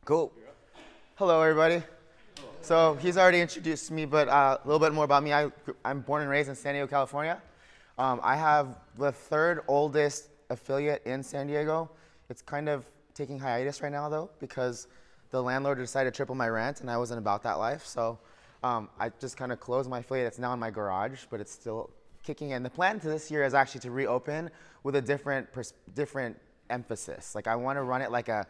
Cool. Hello, everybody. So he's already introduced me, but a little bit more about me. I'm born and raised in San Diego, California. I have the third oldest affiliate in San Diego. It's kind of taking hiatus right now, though, because the landlord decided to triple my rent, and I wasn't about that life. So I just kind of closed my affiliate. It's now in my garage, but it's still kicking in. The plan to this year is actually to reopen with a different emphasis. Like I want to run it like a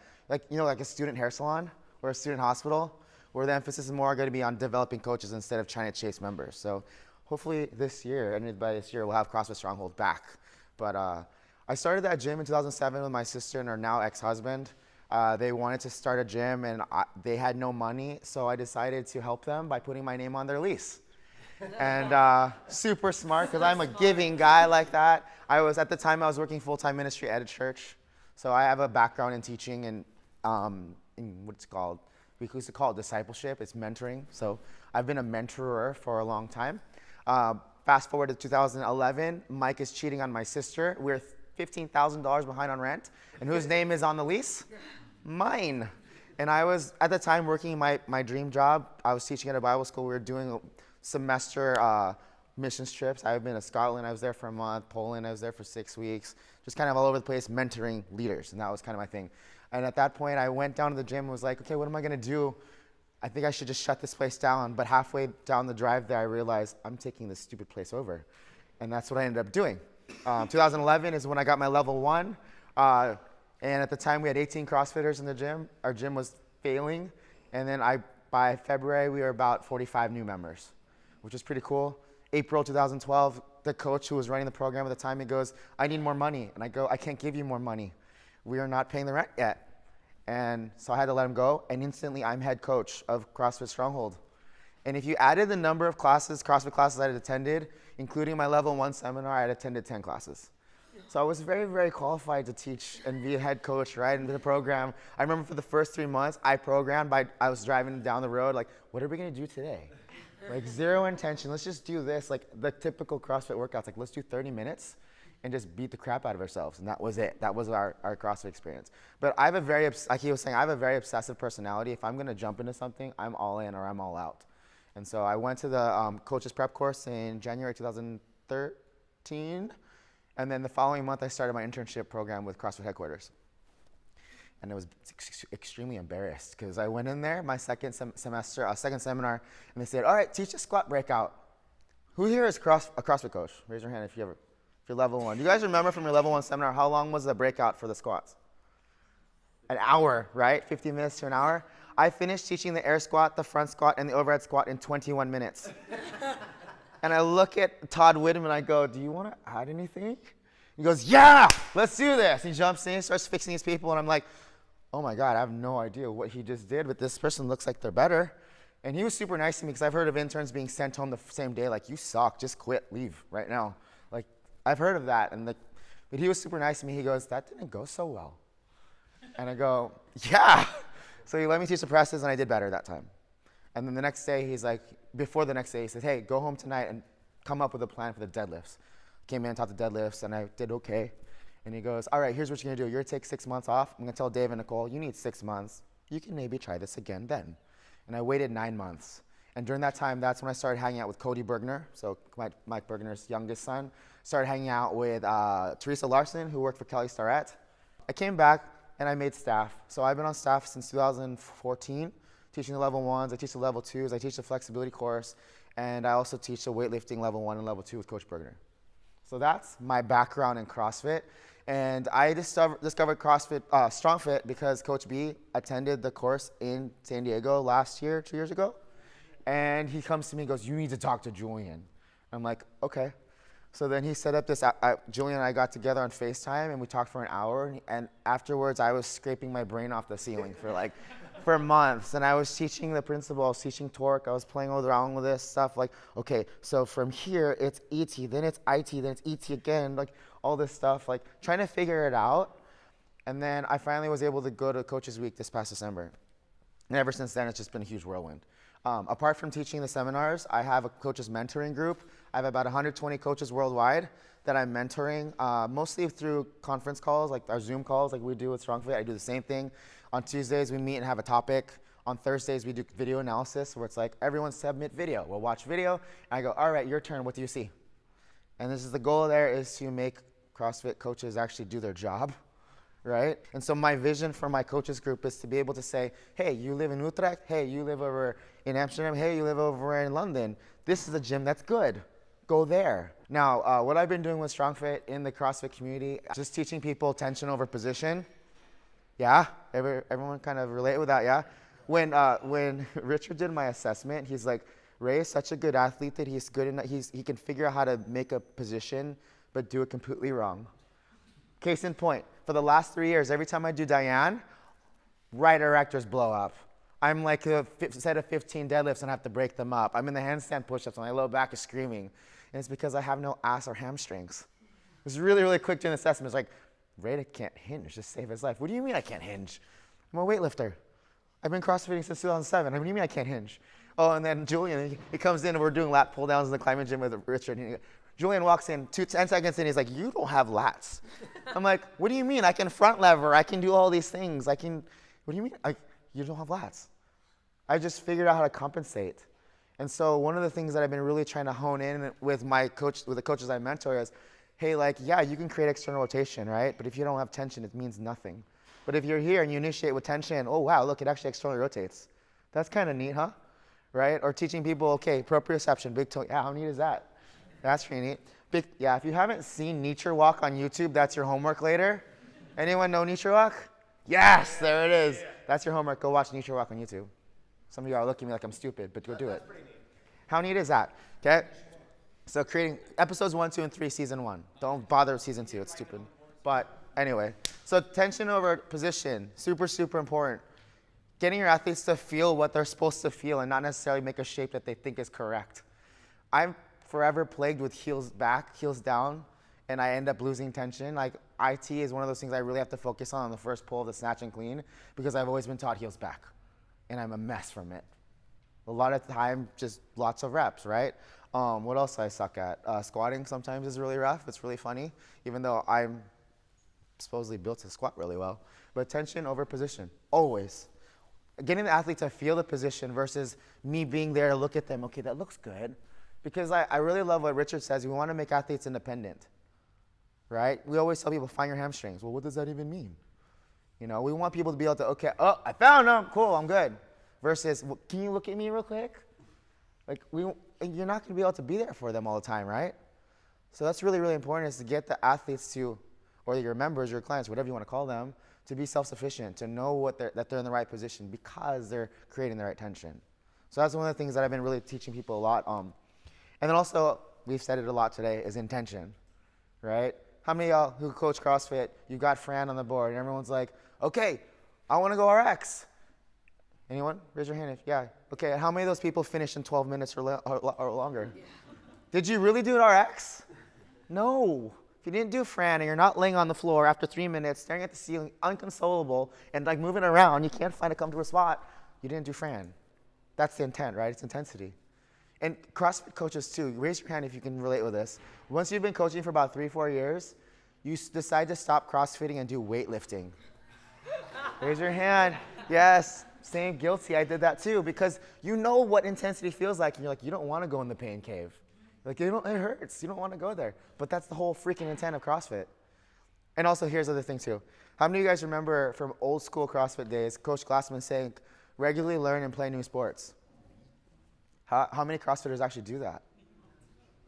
student hair salon or a student hospital, where the emphasis is more going to be on developing coaches instead of trying to chase members. So hopefully this year, and by this year, we'll have CrossFit Stronghold back. But I started that gym in 2007 with my sister and her now ex-husband. They wanted to start a gym, and they had no money, so I decided to help them by putting my name on their lease. And super smart, because I'm a giving guy like that. At the time, I was working full-time ministry at a church. So I have a background in teaching and in what's called, we used to call it discipleship. It's mentoring. So I've been a mentorer for a long time. Fast forward to 2011, Mike is cheating on my sister. We're $15,000 behind on rent. And whose name is on the lease? Mine. And I was, at the time, working my dream job. I was teaching at a Bible school. We were doing semester missions trips. I've been to Scotland. I was there for a month. Poland. I was there for 6 weeks. Just kind of all over the place, mentoring leaders. And that was kind of my thing. And at that point, I went down to the gym and was like, okay, what am I going to do? I think I should just shut this place down. But halfway down the drive there, I realized I'm taking this stupid place over. And that's what I ended up doing. 2011 is when I got my level 1. And at the time, we had 18 CrossFitters in the gym. Our gym was failing. And then by February, we were about 45 new members, which is pretty cool. April 2012, the coach who was running the program at the time, he goes, I need more money. And I go, I can't give you more money. We are not paying the rent yet. And so I had to let him go. And instantly, I'm head coach of CrossFit Stronghold. And if you added the number of classes, CrossFit classes I had attended, including my level 1 seminar, I had attended 10 classes. So I was very, very qualified to teach and be a head coach, right, into the program. I remember for the first 3 months, I programmed I was driving down the road, like, what are we going to do today? Like, zero intention. Let's just do this. Like, the typical CrossFit workouts, like, let's do 30 minutes and just beat the crap out of ourselves. And that was it. That was our CrossFit experience. But I have a very, like he was saying, I have a very obsessive personality. If I'm going to jump into something, I'm all in or I'm all out. And so I went to the coaches prep course in January 2013. And then the following month, I started my internship program with CrossFit headquarters. And I was extremely embarrassed because I went in there, my second seminar, and they said, all right, teach a squat breakout. Who here is a CrossFit coach? Raise your hand if you're level 1. Do you guys remember from your level 1 seminar, how long was the breakout for the squats? An hour, right? 50 minutes to an hour. I finished teaching the air squat, the front squat, and the overhead squat in 21 minutes. And I look at Todd Whitman and I go, do you want to add anything? He goes, yeah, let's do this. He jumps in, starts fixing his people, and I'm like, oh my God, I have no idea what he just did, but this person looks like they're better. And he was super nice to me because I've heard of interns being sent home the same day, like, you suck, just quit, leave right now. Like, I've heard of that. But he was super nice to me. He goes, that didn't go so well. And I go, yeah. So he let me teach the presses, and I did better that time. And then the next day, he's like, before the next day, he said, hey, go home tonight and come up with a plan for the deadlifts. Came in, taught the deadlifts, and I did okay. And he goes, all right, here's what you're going to do. You're going to take 6 months off. I'm going to tell Dave and Nicole, you need 6 months. You can maybe try this again then. And I waited 9 months. And during that time, that's when I started hanging out with Cody Bergner, so Mike Bergner's youngest son. Started hanging out with Teresa Larson, who worked for Kelly Starrett. I came back, and I made staff. So I've been on staff since 2014, teaching the level 1s. I teach the level 2s. I teach the flexibility course. And I also teach the weightlifting level 1 and level 2 with Coach Bergner. So that's my background in CrossFit. And I discovered CrossFit, StrongFit, because Coach B attended the course in San Diego last year, 2 years ago. And he comes to me and goes, you need to talk to Julian. I'm like, okay. So then he set up this, Julian and I got together on FaceTime and we talked for an hour. And afterwards, I was scraping my brain off the ceiling for months. And I was teaching the principle, I was teaching torque, I was playing around with this stuff. Like, okay, so from here, it's ET, then it's IT, then it's ET again, like all this stuff, like trying to figure it out. And then I finally was able to go to Coaches Week this past December. And ever since then, it's just been a huge whirlwind. Apart from teaching the seminars, I have a coaches mentoring group. I have about 120 coaches worldwide that I'm mentoring, mostly through conference calls, like our Zoom calls like we do with StrongFit. I do the same thing. On Tuesdays, we meet and have a topic. On Thursdays, we do video analysis where it's like, everyone submit video. We'll watch video, and I go, all right, your turn, what do you see? And this is the goal there is to make CrossFit coaches actually do their job, right? And so my vision for my coaches group is to be able to say, hey, you live in Utrecht, hey, you live over in Amsterdam, hey, you live over in London. This is a gym that's good. Go there. Now, what I've been doing with StrongFit in the CrossFit community, just teaching people tension over position. Yeah, everyone kind of relate with that, yeah? When Richard did my assessment, he's like, Ray is such a good athlete that he's good enough, he can figure out how to make a position but do it completely wrong. Case in point, for the last 3 years, every time I do Diane, right erectors blow up. I'm like a set of 15 deadlifts and I have to break them up. I'm in the handstand push-ups and my low back is screaming. And it's because I have no ass or hamstrings. It was really, really quick doing the assessment. It's like, Ray can't hinge, just save his life. What do you mean I can't hinge? I'm a weightlifter. I've been CrossFitting since 2007. What do you mean I can't hinge? Oh, and then Julian, he comes in and we're doing lat pull downs in the climbing gym with Richard. And Julian walks in, 10 seconds in, he's like, you don't have lats. I'm like, what do you mean? I can front lever, I can do all these things. What do you mean? You don't have lats. I just figured out how to compensate. And so one of the things that I've been really trying to hone in with my coach, with the coaches I mentor is, hey, like, yeah, you can create external rotation, right? But if you don't have tension, it means nothing. But if you're here and you initiate with tension, oh, wow, look, it actually externally rotates. That's kind of neat, huh? Right? Or teaching people, okay, proprioception, big toe. Yeah, how neat is that? That's pretty neat. Yeah, if you haven't seen Nature Walk on YouTube, that's your homework later. Anyone know Nature Walk? Yes, there it is. That's your homework. Go watch Nature Walk on YouTube. Some of you are looking at me like I'm stupid, but go do it. How neat is that? Okay? So creating episodes 1, 2, and 3, season 1. Don't bother with season 2. It's stupid. But anyway, so tension over position, super, super important. Getting your athletes to feel what they're supposed to feel and not necessarily make a shape that they think is correct. I'm forever plagued with heels back, heels down, and I end up losing tension. Like IT is one of those things I really have to focus on the first pull of the snatch and clean because I've always been taught heels back, and I'm a mess from it. A lot of the time, just lots of reps, right? What else I suck at? Squatting sometimes is really rough. It's really funny, even though I'm supposedly built to squat really well. But tension over position, always. Getting the athlete to feel the position versus me being there to look at them, okay, that looks good. Because I really love what Richard says. We want to make athletes independent, right? We always tell people, find your hamstrings. Well, what does that even mean? You know, we want people to be able to, okay, oh, I found them, cool, I'm good. Versus, well, can you look at me real quick? Like, you're not going to be able to be there for them all the time, right? So that's really, really important is to get the athletes to, or your members, your clients, whatever you want to call them, to be self-sufficient, to know that they're in the right position because they're creating the right tension. So that's one of the things that I've been really teaching people a lot. And then also, we've said it a lot today, is intention, right? How many of y'all who coach CrossFit, you got Fran on the board, and everyone's like, okay, I want to go RX. Anyone? Raise your hand if, yeah. Okay, how many of those people finished in 12 minutes or longer? Yeah. Did you really do it RX? No. If you didn't do Fran and you're not laying on the floor after 3 minutes, staring at the ceiling, unconsolable, and like moving around, you can't find a comfortable spot, you didn't do Fran. That's the intent, right? It's intensity. And CrossFit coaches too, raise your hand if you can relate with this. Once you've been coaching for about 3-4 years, you decide to stop CrossFitting and do weightlifting. Raise your hand. Yes, same, guilty, I did that too, because you know what intensity feels like, and you're like, you don't want to go in the pain cave. Like, it hurts, you don't want to go there. But that's the whole freaking intent of CrossFit. And also, here's the other thing too. How many of you guys remember from old school CrossFit days, Coach Glassman saying, regularly learn and play new sports? How many CrossFitters actually do that?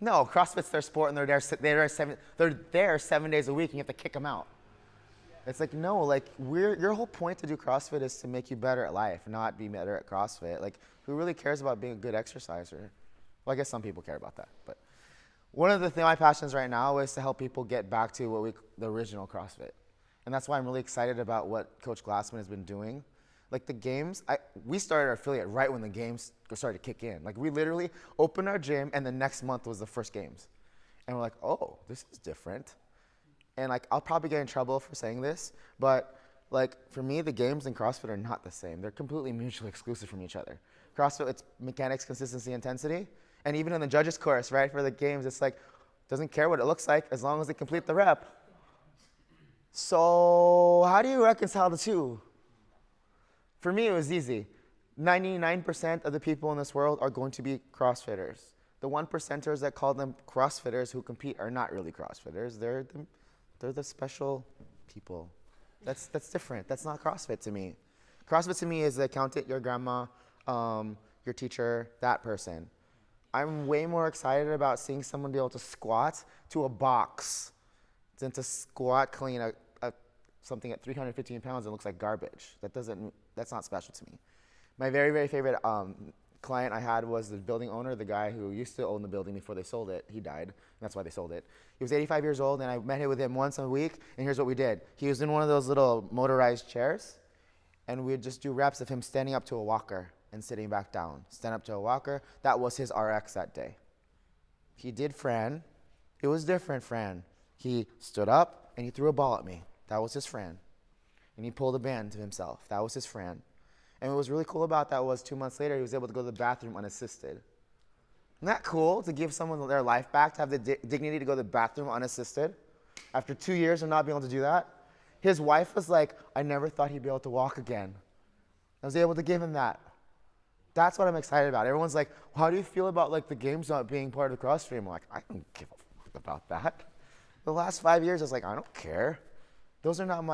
No, CrossFit's their sport and they're there 7 days a week and you have to kick them out. It's like, no, like your whole point to do CrossFit is to make you better at life, not be better at CrossFit. Like, who really cares about being a good exerciser? Well, I guess some people care about that. But one of my passions right now is to help people get back to the original CrossFit. And that's why I'm really excited about what Coach Glassman has been doing. Like the games, we started our affiliate right when the games started to kick in. Like we literally opened our gym and the next month was the first games. And we're like, oh, this is different. And like, I'll probably get in trouble for saying this, but like for me, the games and CrossFit are not the same. They're completely mutually exclusive from each other. CrossFit, it's mechanics, consistency, intensity. And even in the judges course, right, for the games, it's like, doesn't care what it looks like as long as they complete the rep. So how do you reconcile the two? For me, it was easy. 99% of the people in this world are going to be CrossFitters. The 1%ers that call them CrossFitters who compete are not really CrossFitters. They're the special people. That's different. That's not CrossFit to me. CrossFit to me is the accountant, your grandma, your teacher, that person. I'm way more excited about seeing someone be able to squat to a box than to squat clean something at 315 pounds that looks like garbage. That's not special to me. My very, very favorite client I had was the building owner, the guy who used to own the building before they sold it. He died, and that's why they sold it. He was 85 years old, and I met with him once a week, and here's what we did. He was in one of those little motorized chairs, and we'd just do reps of him standing up to a walker and sitting back down. Stand up to a walker. That was his RX that day. He did Fran. It was different Fran. He stood up, and he threw a ball at me. That was his Fran. And he pulled a band to himself. That was his Fran. And what was really cool about that was 2 months later, he was able to go to the bathroom unassisted. Isn't that cool to give someone their life back, to have the dignity to go to the bathroom unassisted? After 2 years of not being able to do that, his wife was like, I never thought he'd be able to walk again. I was able to give him that. That's what I'm excited about. Everyone's like, well, how do you feel about like the games not being part of the CrossFit? I'm like, I don't give a fuck about that. The last 5 years, I was like, I don't care. Those are not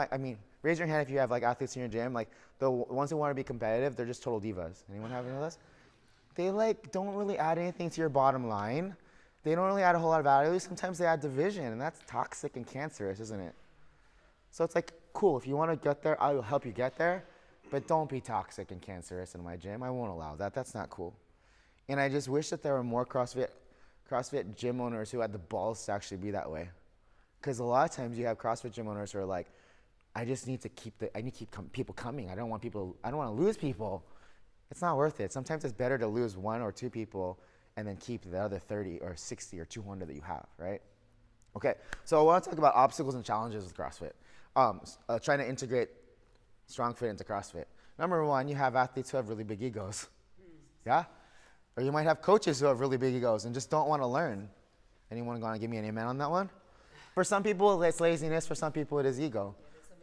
raise your hand if you have like athletes in your gym. Like the ones who want to be competitive, they're just total divas. Anyone have any of those? They like don't really add anything to your bottom line. They don't really add a whole lot of value. Sometimes they add division, and that's toxic and cancerous, isn't it? So it's like, cool, if you want to get there, I will help you get there, but don't be toxic and cancerous in my gym. I won't allow that. That's not cool. And I just wish that there were more CrossFit gym owners who had the balls to actually be that way. Because a lot of times you have CrossFit gym owners who are like, I need to keep people coming. I don't want to lose people. It's not worth it. Sometimes it's better to lose 1 or 2 people and then keep the other 30 or 60 or 200 that you have, right? Okay, so I want to talk about obstacles and challenges with CrossFit. Trying to integrate StrongFit into CrossFit. Number 1, you have athletes who have really big egos. Yeah? Or you might have coaches who have really big egos and just don't want to learn. Anyone going to give me an amen on that one? For some people, it's laziness. For some people, it is ego.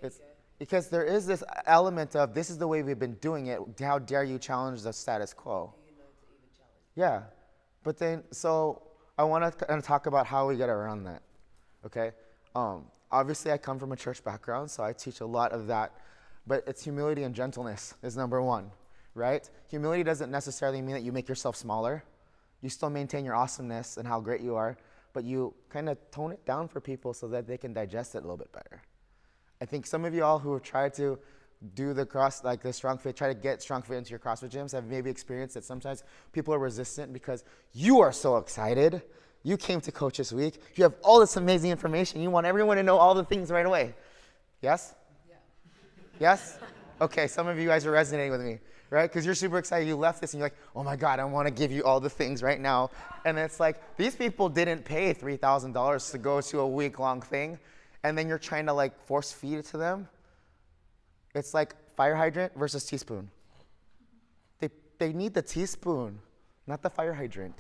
It's because there is this element of, this is the way we've been doing it. How dare you challenge the status quo? Yeah. But then, so I want to kind of talk about how we get around that. Okay? Obviously, I come from a church background, so I teach a lot of that. But it's humility and gentleness is number 1, right? Humility doesn't necessarily mean that you make yourself smaller. You still maintain your awesomeness and how great you are, but you kind of tone it down for people so that they can digest it a little bit better. I think some of you all who have tried to do the StrongFit, try to get StrongFit into your CrossFit gyms have maybe experienced that sometimes people are resistant because you are so excited. You came to coach this week. You have all this amazing information. You want everyone to know all the things right away. Yes? Yeah. Yes? Okay, some of you guys are resonating with me, right? Because you're super excited. You left this and you're like, oh my God, I want to give you all the things right now. And it's like, these people didn't pay $3,000 to go to a week-long thing. And then you're trying to like force feed it to them. It's like fire hydrant versus teaspoon. They need the teaspoon, not the fire hydrant.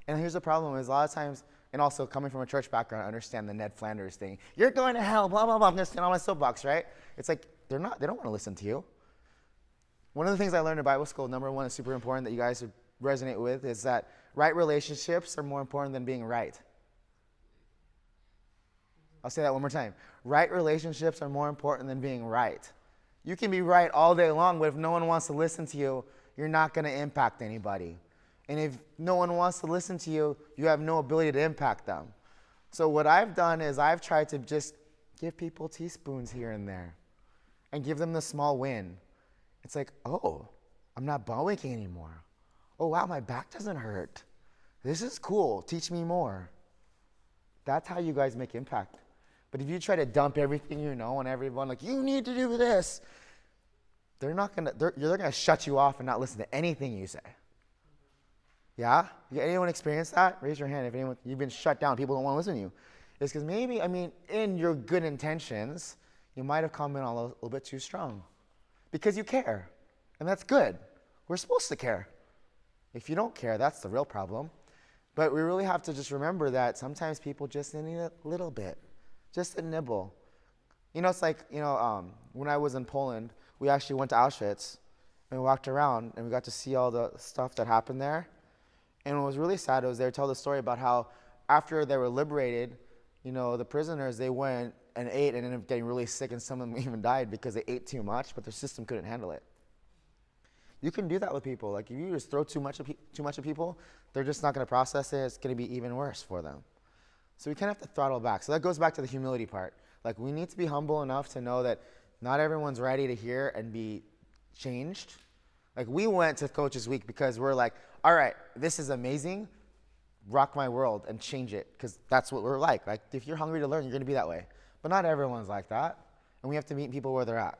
And here's the problem is a lot of times, and also coming from a church background, I understand the Ned Flanders thing. You're going to hell, blah, blah, blah. I'm going to stand on my soapbox, right? It's like, they don't want to listen to you. One of the things I learned in Bible school, number 1 is super important that you guys would resonate with, is that right relationships are more important than being right. I'll say that one more time. Right relationships are more important than being right. You can be right all day long, but if no one wants to listen to you, you're not going to impact anybody. And if no one wants to listen to you, you have no ability to impact them. So what I've done is I've tried to just give people teaspoons here and there and give them the small win. It's like, oh, I'm not ball aching anymore. Oh, wow, my back doesn't hurt. This is cool. Teach me more. That's how you guys make impact. But if you try to dump everything you know on everyone, like, you need to do this, they're going to shut you off and not listen to anything you say. Yeah? Anyone experience that? Raise your hand if you've been shut down. People don't want to listen to you. It's because maybe, in your good intentions, you might have come in a little bit too strong. Because you care. And that's good. We're supposed to care. If you don't care, that's the real problem. But we really have to just remember that sometimes people just need a little bit. Just a nibble. It's like, when I was in Poland, we actually went to Auschwitz. And we walked around, and we got to see all the stuff that happened there. And what was really sad was they would tell the story about how after they were liberated, the prisoners, they went and ate and ended up getting really sick, and some of them even died because they ate too much, but their system couldn't handle it. You can do that with people. Like, if you just throw too much at people, they're just not going to process it. It's going to be even worse for them. So we kind of have to throttle back. So that goes back to the humility part. Like, we need to be humble enough to know that not everyone's ready to hear and be changed. Like, we went to Coaches Week because we're like, all right, this is amazing. Rock my world and change it, because that's what we're like. Like, if you're hungry to learn, you're going to be that way. But not everyone's like that, and we have to meet people where they're at.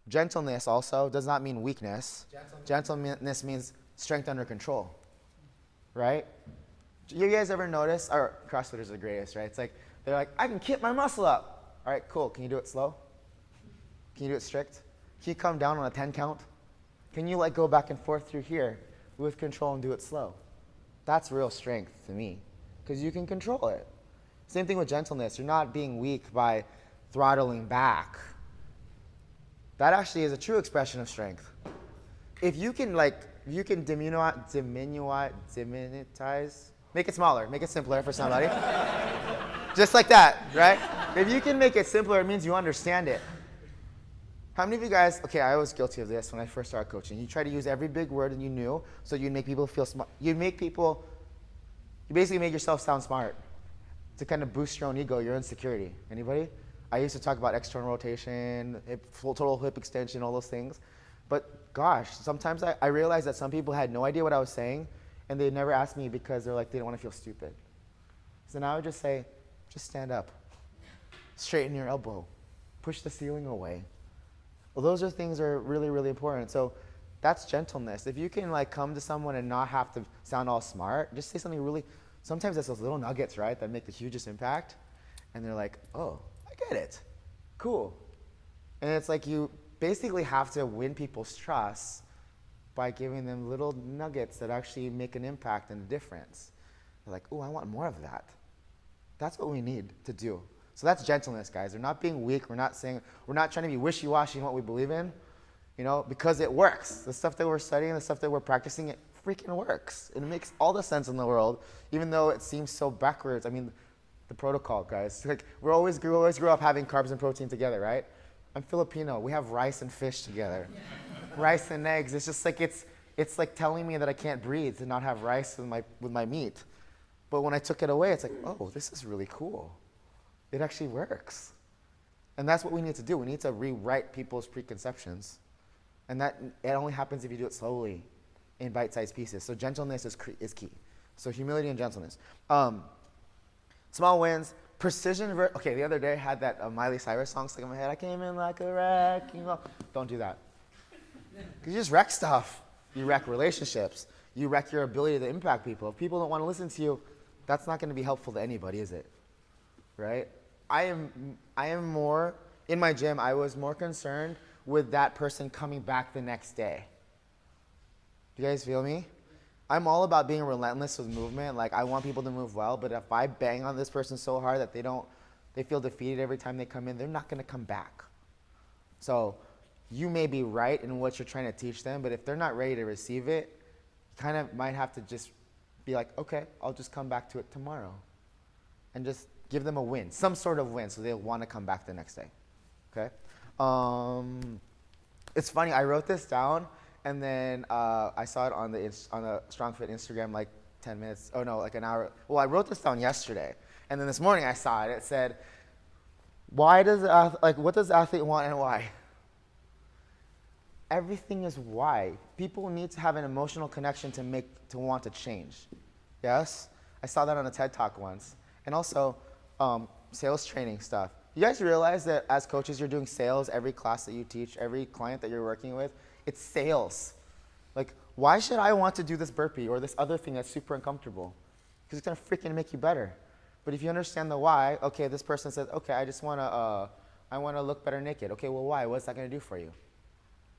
Gentleness also does not mean weakness. Gentleness means strength under control, right? You guys ever notice, our CrossFitters are the greatest, right? It's like, they're like, I can keep my muscle up. All right, cool. Can you do it slow? Can you do it strict? Can you come down on a 10 count? Can you go back and forth through here with control and do it slow? That's real strength to me, because you can control it. Same thing with gentleness. You're not being weak by throttling back. That actually is a true expression of strength. If you can diminutize, make it smaller, make it simpler for somebody. Just like that, right? If you can make it simpler, it means you understand it. How many of you guys, I was guilty of this when I first started coaching. You try to use every big word that you knew so you'd make people feel smart. You basically make yourself sound smart to kind of boost your own ego, your insecurity. Anybody? I used to talk about external rotation, total hip extension, all those things. But gosh, sometimes I realized that some people had no idea what I was saying, and they never asked me because they're like, they didn't want to feel stupid. So now I would just say, just stand up, straighten your elbow, push the ceiling away. Well, those are things that are really, really important. So that's gentleness. If you can come to someone and not have to sound all smart, just say something really, sometimes it's those little nuggets, right, that make the hugest impact. And they're like, oh, I get it. Cool. And it's like you basically have to win people's trust by giving them little nuggets that actually make an impact and a difference. They're like, oh, I want more of that. That's what we need to do. So that's gentleness, guys. We're not being weak. We're not trying to be wishy-washy in what we believe in, because it works. The stuff that we're studying, the stuff that we're practicing, it freaking works. It makes all the sense in the world, even though it seems so backwards. I mean, the protocol, guys. We always grew up having carbs and protein together, right? I'm Filipino. We have rice and fish together. Rice and eggs. It's just it's like telling me that I can't breathe to not have rice with my meat. But when I took it away, it's like, oh, this is really cool. It actually works. And that's what we need to do. We need to rewrite people's preconceptions. And that it only happens if you do it slowly in bite-sized pieces. So gentleness is key. So humility and gentleness. Small wins. Precision. The other day I had that Miley Cyrus song stuck in my head. I came in like a wrecking ball. Don't do that. Because you just wreck stuff. You wreck relationships. You wreck your ability to impact people. If people don't want to listen to you, that's not going to be helpful to anybody, is it? Right? I am more, in my gym, I was more concerned with that person coming back the next day. Do you guys feel me? I'm all about being relentless with movement. I want people to move well, but if I bang on this person so hard that they feel defeated every time they come in, they're not going to come back. So you may be right in what you're trying to teach them, but if they're not ready to receive it, you kind of might have to just be like, okay, I'll just come back to it tomorrow. And just give them a win, some sort of win, so they'll want to come back the next day, okay? It's funny, I wrote this down, and then I saw it on the StrongFit Instagram 10 minutes, an hour. Well, I wrote this down yesterday, and then this morning I saw it. It said, what does the athlete want and why? Everything is why. People need to have an emotional connection to want to change, yes? I saw that on a TED Talk once. And also, sales training stuff. You guys realize that as coaches, you're doing sales every class that you teach, every client that you're working with, it's sales. Why should I want to do this burpee or this other thing that's super uncomfortable? Because it's going to freaking make you better. But if you understand the why, okay, this person says, okay, I want to look better naked. Okay, well, why? What's that going to do for you?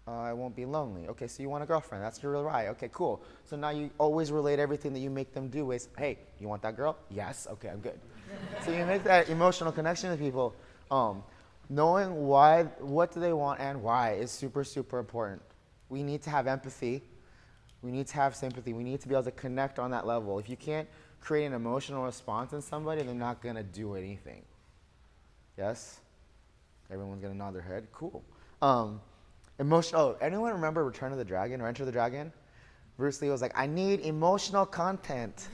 I won't be lonely. Okay, so you want a girlfriend. That's your real why. Okay, cool. So now you always relate everything that you make them do is, hey, you want that girl? Yes. Okay, I'm good. So you make that emotional connection with people. Knowing what do they want and why is super, super important. We need to have empathy. We need to have sympathy. We need to be able to connect on that level. If you can't create an emotional response in somebody, they're not going to do anything. Yes? Everyone's going to nod their head. Cool. Anyone remember Return of the Dragon or Enter the Dragon? Bruce Lee was like, I need emotional content.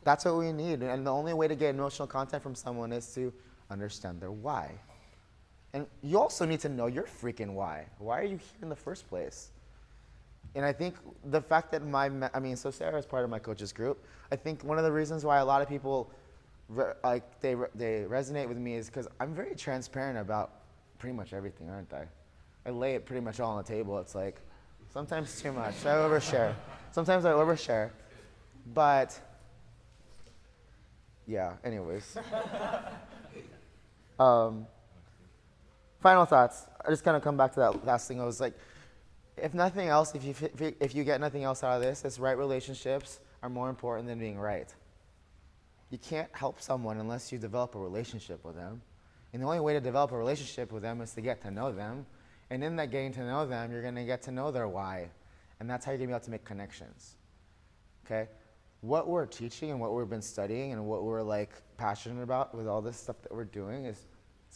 That's what we need. And the only way to get emotional content from someone is to understand their why. And you also need to know your freaking why. Why are you here in the first place? And I think the fact that so Sarah is part of my coaches group. I think one of the reasons why a lot of people they resonate with me is because I'm very transparent about pretty much everything, aren't I? I lay it pretty much all on the table. It's like sometimes too much. I overshare. Sometimes I overshare. But yeah, anyways. Final thoughts. I just kind of come back to that last thing. I was like, if nothing else, if you get nothing else out of this, right relationships are more important than being right. You can't help someone unless you develop a relationship with them. And the only way to develop a relationship with them is to get to know them. And in that getting to know them, you're going to get to know their why. And that's how you're going to be able to make connections. Okay? What we're teaching and what we've been studying and what we're like passionate about with all this stuff that we're doing it's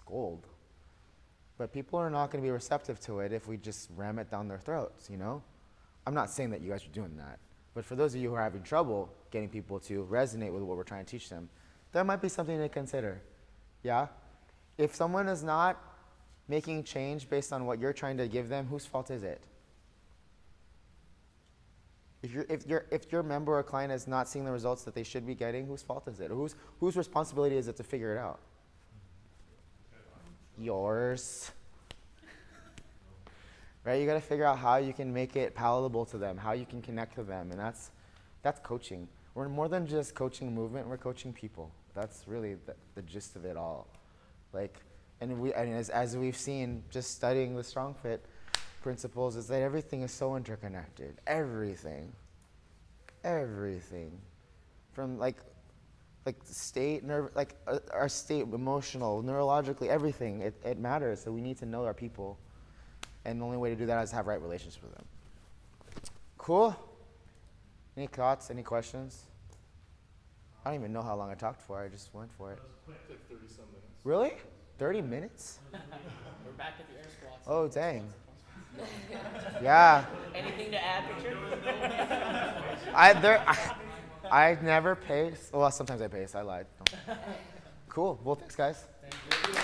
gold. But people are not going to be receptive to it if we just ram it down their throats, you know? I'm not saying that you guys are doing that. But for those of you who are having trouble getting people to resonate with what we're trying to teach them, there might be something to consider. Yeah? If someone is not making change based on what you're trying to give them, whose fault is it? If your member or client is not seeing the results that they should be getting, whose fault is it? Or whose responsibility is it to figure it out? Yours. Right? You got to figure out how you can make it palatable to them, how you can connect to them, and that's coaching. We're more than just coaching movement, we're coaching people. That's really the gist of it all. As we've seen just studying the StrongFit principles, is that everything is so interconnected. Everything. From state, our state, emotional, neurologically, everything. It matters. So we need to know our people. And the only way to do that is have right relationships with them. Cool? Any thoughts? Any questions? I don't even know how long I talked for. I just went for it. It took 30-some minutes. Really? 30 minutes? We're back at the air squats. Oh, dang. Yeah. Anything to add, Richard? I never pace. Well, sometimes I pace. I lied. Cool. Well, thanks, guys. Thank you.